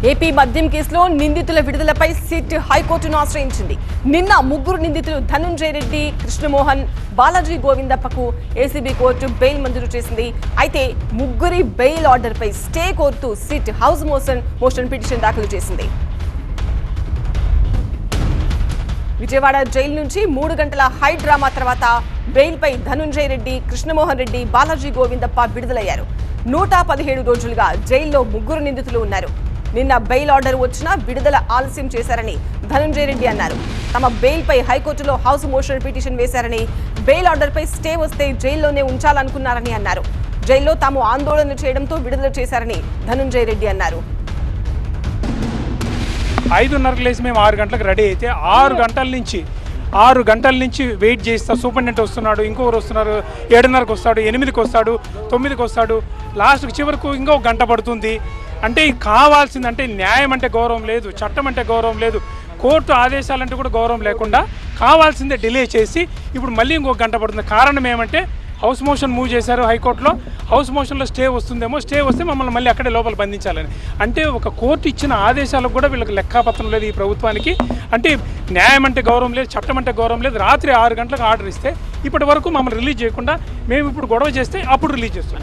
AP మద్యం కేసులో నిందితుల విడుదలపై సిట్ హైకోర్టును ఆశ్రయించింది. నిన్న ముగ్గురు నిందితులు ధనుంజయ రెడ్డి, కృష్ణమోహన్, బాలాజీ గోవిందప్పకు ఏసీబీ కోర్టు బెయిల్ మంజూరు చేసింది. అయితే ముగ్గురి బెయిల్ ఆర్డర్పై స్టే కోరుతూ సిట్ హౌస్ మోషన్ పిటిషన్ దాఖలు చేసింది. విజయవాడ జైలు నుంచి 3 గంటల హై డ్రామా తర్వాత బెయిల్పై ధనుంజయ రెడ్డి, కృష్ణమోహన్ రెడ్డి, బాలాజీ గోవిందప్ప విడుదలయ్యారు. 117 రోజులుగా జైల్లో ముగ్గురు నిందితులు ఉన్నారు. నిన్న బెయిల్ ఆర్డర్ వచ్చినా విడుదల ఆలస్యం చేశారని ధనుంజయ రెడ్డి అన్నారు. తమ బెయిల్పై హైకోర్టులో హౌస్ మోషన్ పిటిషన్ వేశారని, బెయిల్ ఆర్డర్పై స్టే వస్తే జైల్లోనే ఉంచాలనుకున్నారని అన్నారు. జైల్లో తాము ఆందోళన చేయడంతో విడుదల చేశారని ధనుంజయ రెడ్డి అన్నారు. 5:30 లేసి మేము 6 గంటలకు రెడీ అయితే 6 గంటల నుంచి వెయిట్ చేస్తా. సూపరింటెండెంట్ వస్తున్నాడు, ఇంకొకరు వస్తున్నారు, 7:30కి వస్తాడు, 8కి వస్తాడు, 9కి వస్తాడు, లాస్ట్కి చివరకు ఇంకొక గంట పడుతుంది. అంటే కావాల్సింది అంటే న్యాయం అంటే గౌరవం లేదు, చట్టం అంటే గౌరవం లేదు, కోర్టు ఆదేశాలంటే కూడా గౌరవం లేకుండా కావాల్సిందే డిలే చేసి ఇప్పుడు మళ్ళీ ఇంకొక గంట పడుతుంది. కారణం ఏమంటే హౌస్ మోషన్ మూవ్ చేశారు హైకోర్టులో. హౌస్ మోషన్లో స్టే వస్తుందేమో, స్టే వస్తే మమ్మల్ని మళ్ళీ అక్కడే లోపల బంధించాలని. అంటే ఒక కోర్టు ఇచ్చిన ఆదేశాలకు కూడా వీళ్ళకి లెక్కాపత్రం లేదు ఈ ప్రభుత్వానికి. అంటే న్యాయం అంటే గౌరవం లేదు, చట్టం అంటే గౌరవం లేదు. రాత్రి 6 గంటలకు ఆర్డర్ ఇస్తే ఇప్పటి వరకు మమ్మల్ని రిలీజ్ చేయకుండా మేము ఇప్పుడు గొడవ చేస్తే అప్పుడు రిలీజ్ చేస్తాం.